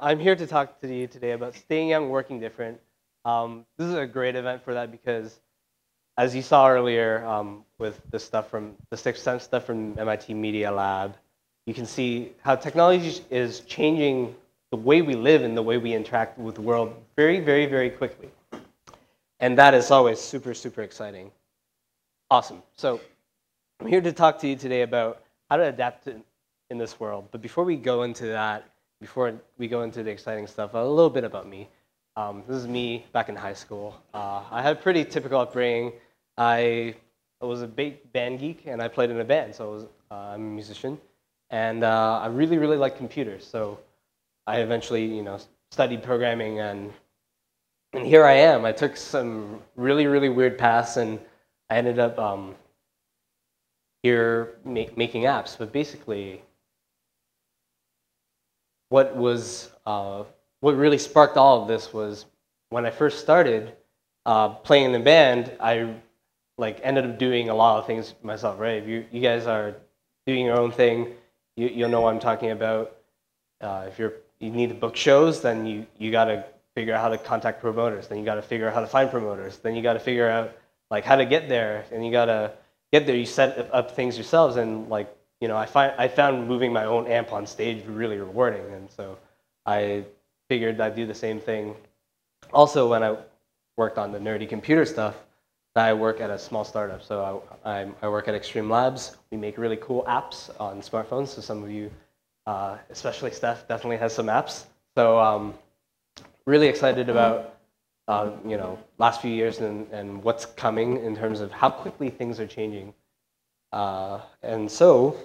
I'm here to talk to you today about staying young, working different. This is a great event for that because, as you saw earlier with the stuff from the Sixth Sense stuff from MIT Media Lab, you can see how technology is changing the way we live and the way we interact with the world very, very, very quickly. And that is always super, super exciting. Awesome. So I'm here to talk to you today about how to adapt in this world. But before we go into that, before we go into the exciting stuff, a little bit about me. This is me back in high school. I had a pretty typical upbringing. I was a big band geek, and I played in a band, so I'm a musician. And I really, really like computers. So I eventually, studied programming, and here I am. I took some really, really weird paths, and I ended up here making apps. But basically, what really sparked all of this was when I first started playing in the band. I ended up doing a lot of things myself. Right? If you guys are doing your own thing, you'll know what I'm talking about. If you need to book shows, then you got to figure out how to contact promoters. Then you got to figure out how to find promoters. Then you got to figure out how to get there. And you got to get there. You set up things yourselves, and I found moving my own amp on stage really rewarding, and so I figured I'd do the same thing. Also, when I worked on the nerdy computer stuff, I work at a small startup. So I work at Xtreme Labs. We make really cool apps on smartphones. So some of you, especially Steph, definitely has some apps. So really excited about last few years and what's coming in terms of how quickly things are changing. And so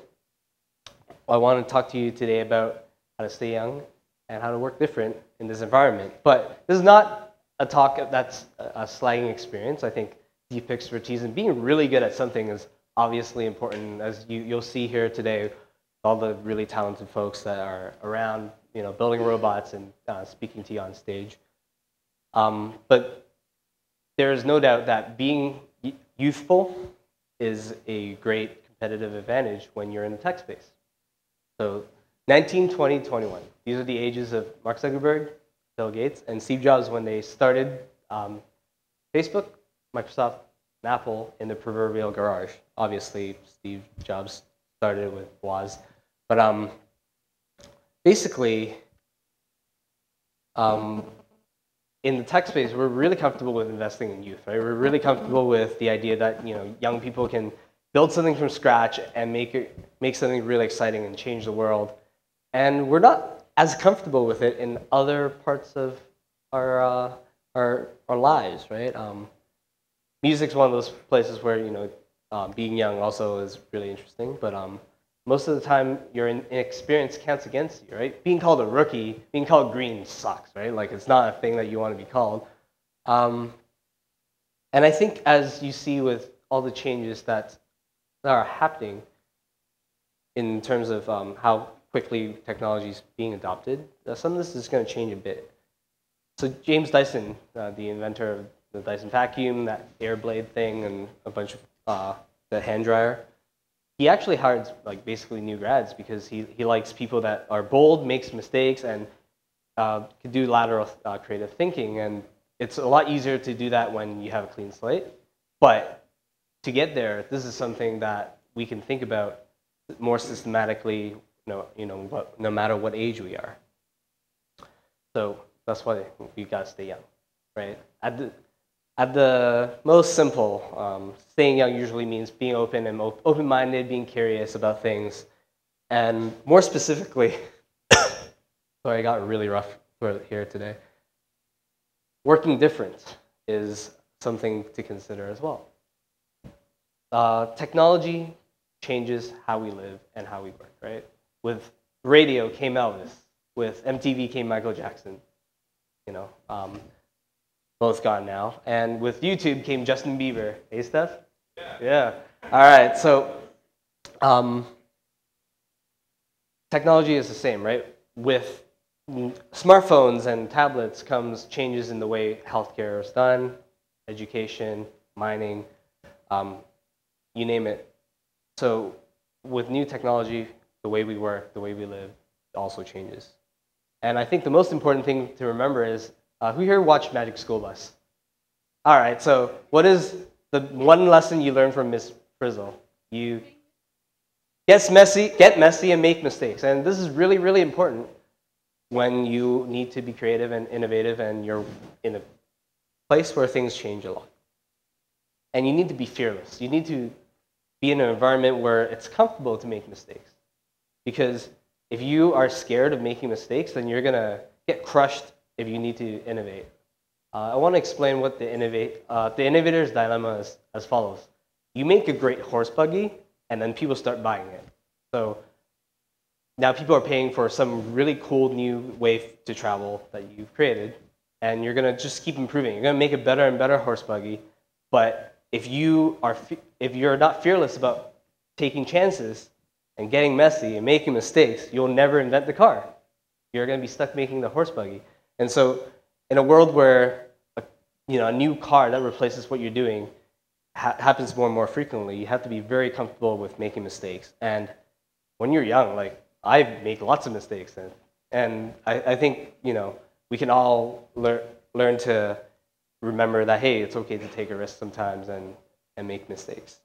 I want to talk to you today about how to stay young and how to work different in this environment. But this is not a talk that's a slagging experience. I think deep expertise and being really good at something is obviously important, as you'll see here today, all the really talented folks that are around, building robots and speaking to you on stage. But there is no doubt that being youthful is a great competitive advantage when you're in the tech space. So 19, 20, 21. These are the ages of Mark Zuckerberg, Bill Gates, and Steve Jobs when they started Facebook, Microsoft, and Apple in the proverbial garage. Obviously, Steve Jobs started with Woz. But basically, in the tech space, we're really comfortable with investing in youth, right? We're really comfortable with the idea that young people can build something from scratch and make something really exciting and change the world. And we're not as comfortable with it in other parts of our lives, right? Music's one of those places where being young also is really interesting, but most of the time your inexperience counts against you, right? Being called a rookie, being called green sucks, right? It's not a thing that you want to be called. And I think as you see with all the changes that are happening in terms of how quickly technology is being adopted, some of this is going to change a bit. So James Dyson, the inventor of the Dyson vacuum, that air blade thing, and a bunch of the hand dryer, he actually hired basically new grads because he likes people that are bold, makes mistakes, and can do lateral creative thinking. And it's a lot easier to do that when you have a clean slate. But to get there, this is something that we can think about more systematically, no matter what age we are. So that's why we gotta stay young, right? At the most simple, staying young usually means being open and open-minded, being curious about things, and more specifically, sorry, I got really rough here today. Working different is something to consider as well. Technology changes how we live and how we work, right? With radio came Elvis, with MTV came Michael Jackson, both gone now. And with YouTube came Justin Bieber. Hey, Steph? Yeah. All right, so technology is the same, right? With smartphones and tablets comes changes in the way healthcare is done, education, mining, you name it. So with new technology, the way we work, the way we live also changes. And I think the most important thing to remember is, who here watched Magic School Bus? All right, so what is the one lesson you learned from Miss Frizzle? You get messy and make mistakes. And this is really, really important when you need to be creative and innovative and you're in a place where things change a lot. And you need to be fearless. You need to be in an environment where it's comfortable to make mistakes. Because if you are scared of making mistakes, then you're going to get crushed if you need to innovate. I want to explain what the innovator's dilemma is as follows. You make a great horse buggy, and then people start buying it. So now people are paying for some really cool new way to travel that you've created, and you're going to just keep improving. You're going to make a better and better horse buggy, but if you're not fearless about taking chances and getting messy and making mistakes, you'll never invent the car. You're going to be stuck making the horse buggy. And so in a world where a new car that replaces what you're doing happens more and more frequently, you have to be very comfortable with making mistakes. And when you're young, like I make lots of mistakes, and I think we can all learn to remember that, hey, it's okay to take a risk sometimes and make mistakes.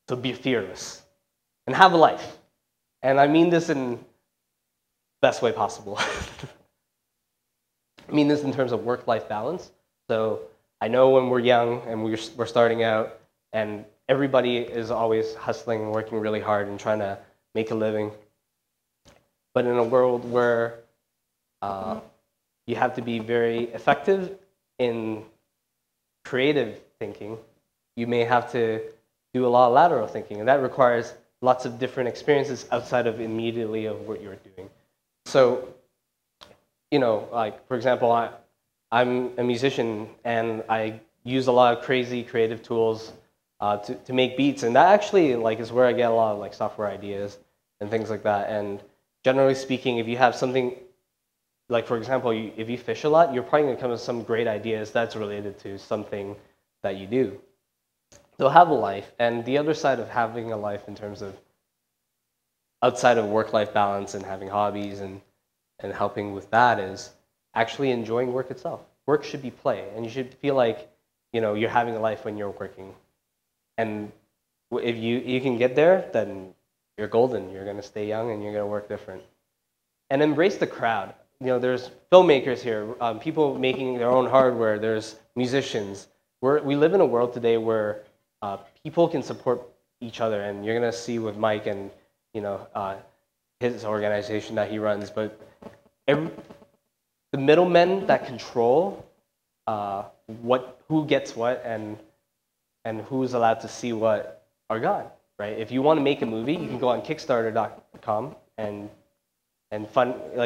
So be fearless and have a life. And I mean this in the best way possible. I mean this in terms of work-life balance. So I know when we're young and we're starting out and everybody is always hustling and working really hard and trying to make a living. But in a world where you have to be very effective in creative thinking, you may have to do a lot of lateral thinking, and that requires lots of different experiences outside of immediately of what you're doing. So, like for example, I'm a musician and I use a lot of crazy creative tools to make beats, and that actually is where I get a lot of software ideas and things like that. And generally speaking, if you have something for example, if you fish a lot, you're probably going to come with some great ideas that's related to something that you do. So have a life, and the other side of having a life in terms of outside of work-life balance and having hobbies and helping with that is actually enjoying work itself. Work should be play, and you should feel like you're having a life when you're working. And if you can get there, then you're golden. You're going to stay young and you're going to work different. And embrace the crowd. There's filmmakers here, people making their own hardware. There's musicians. We live in a world today where people can support each other, and you're going to see with Mike and his organization that he runs. But the middlemen that control who gets what and who's allowed to see what are gone, right? If you want to make a movie, you can go on Kickstarter.com and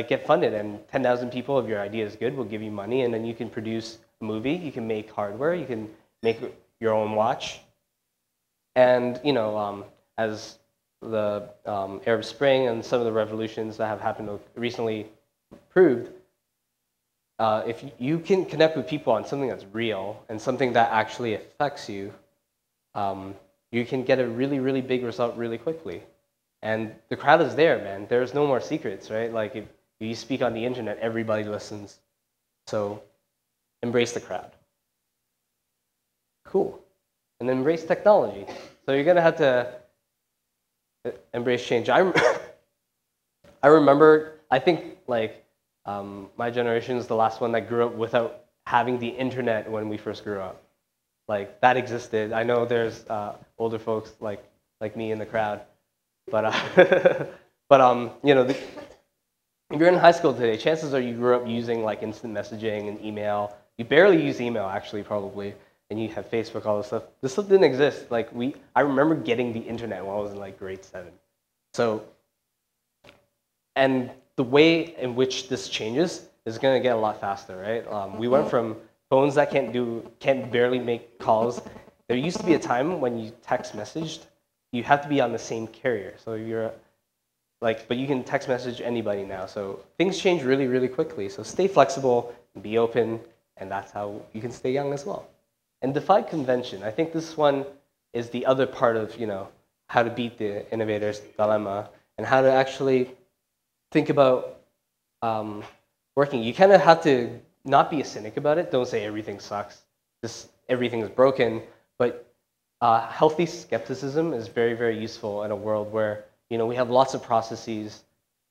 get funded, and 10,000 people, if your idea is good, will give you money, and then you can produce a movie, you can make hardware, you can make your own watch. And as the Arab Spring and some of the revolutions that have happened recently proved, if you can connect with people on something that's real and something that actually affects you, you can get a really, really big result really quickly. And the crowd is there, man. There's no more secrets, right? Like if you speak on the internet, everybody listens. So embrace the crowd. Cool. And then embrace technology. So you're going to have to embrace change. I remember, I think my generation is the last one that grew up without having the internet when we first grew up. That existed. I know there's older folks like me in the crowd. But if you're in high school today, chances are you grew up using instant messaging and email. You barely use email, actually, probably, and you have Facebook, all this stuff. This stuff didn't exist. I remember getting the internet when I was in grade 7. So, and the way in which this changes is going to get a lot faster, right? We went from phones that can't barely make calls. There used to be a time when you text messaged. You have to be on the same carrier. So you're but you can text message anybody now. So things change really, really quickly. So stay flexible, be open, and that's how you can stay young as well. And defy convention. I think this one is the other part of, how to beat the innovator's dilemma and how to actually think about working, you kind of have to not be a cynic about it. Don't say everything sucks, just everything is broken. But healthy skepticism is very, very useful in a world where we have lots of processes,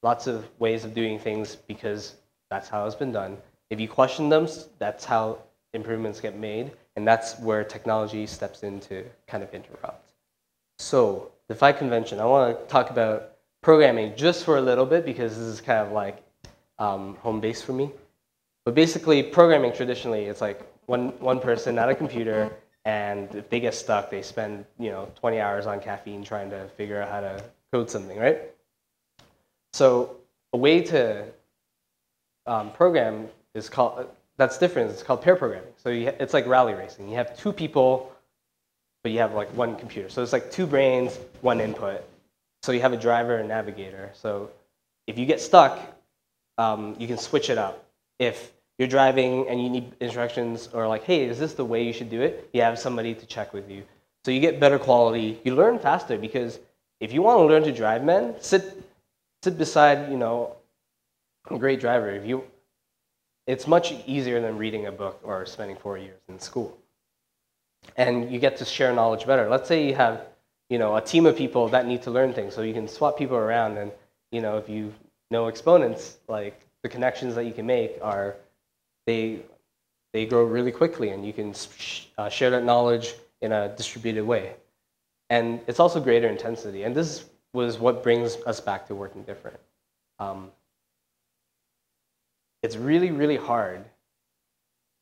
lots of ways of doing things because that's how it's been done. If you question them, that's how improvements get made, and that's where technology steps in to kind of interrupt. So, defy convention. I want to talk about programming just for a little bit because this is kind of like home base for me. But basically, programming traditionally, it's like one person at a computer, and if they get stuck, they spend 20 hours on caffeine trying to figure out how to code something, right? So a way to program is called, that's different, it's called pair programming. So it's like rally racing. You have two people, but you have like one computer. So it's like two brains, one input. So you have a driver and navigator. So if you get stuck, you can switch it up. If you're driving and you need instructions or like, hey, is this the way you should do it? You have somebody to check with you. So you get better quality. You learn faster because if you want to learn to drive, man, sit beside, a great driver. It's much easier than reading a book or spending 4 years in school. And you get to share knowledge better. Let's say you have, a team of people that need to learn things, so you can swap people around. And, if you know exponents, like the connections that you can make are, they grow really quickly, and you can share that knowledge in a distributed way. And it's also greater intensity. And this was what brings us back to working different. It's really, really hard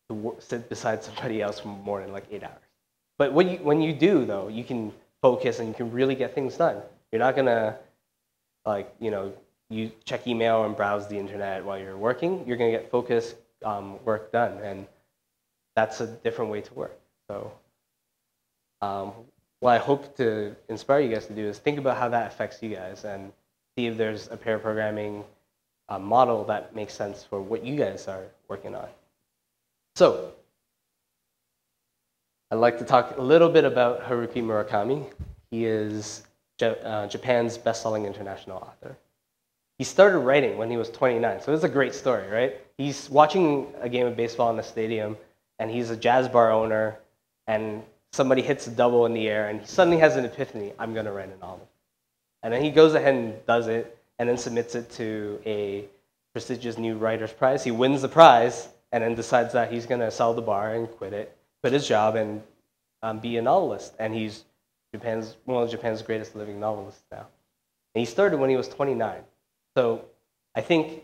to sit beside somebody else for more than like 8 hours. But when you do, though, you can focus and you can really get things done. You're not gonna you check email and browse the internet while you're working. You're gonna get focused work done, and that's a different way to work. So what I hope to inspire you guys to do is think about how that affects you guys and see if there's a pair programming model that makes sense for what you guys are working on. So I'd like to talk a little bit about Haruki Murakami. He is Japan's best-selling international author. He started writing when he was 29, so it's a great story, right? He's watching a game of baseball in the stadium, and he's a jazz bar owner, and somebody hits a double in the air, and he suddenly has an epiphany, I'm going to write a novel. And then he goes ahead and does it, and then submits it to a prestigious new writer's prize. He wins the prize, and then decides that he's going to sell the bar and quit his job, and be a novelist. And he's one of Japan's greatest living novelists now. And he started when he was 29. So I think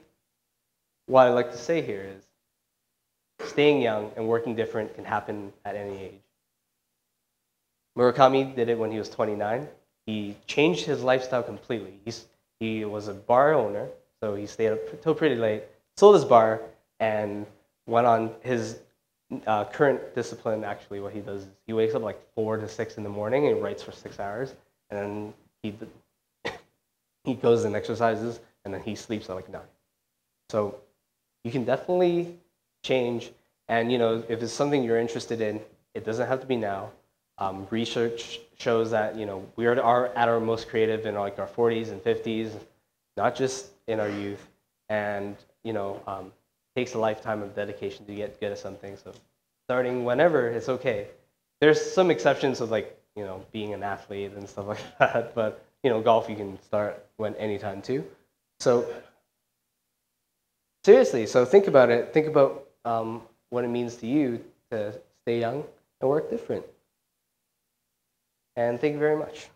what I'd like to say here is staying young and working different can happen at any age. Murakami did it when he was 29. He changed his lifestyle completely. He was a bar owner, so he stayed up till pretty late, sold his bar, and went on his current discipline. Actually, what he does is he wakes up like 4 to 6 in the morning and writes for 6 hours, and then he goes and exercises, and then he sleeps at like 9. So you can definitely change, and if it's something you're interested in, it doesn't have to be now. Research shows that we are at our most creative in like our 40s and 50s, not just in our youth, and takes a lifetime of dedication to get good at something. So starting whenever, it's okay. There's some exceptions of like being an athlete and stuff like that, but golf you can start anytime too. So seriously, so think about it. Think about what it means to you to stay young and work different. And thank you very much.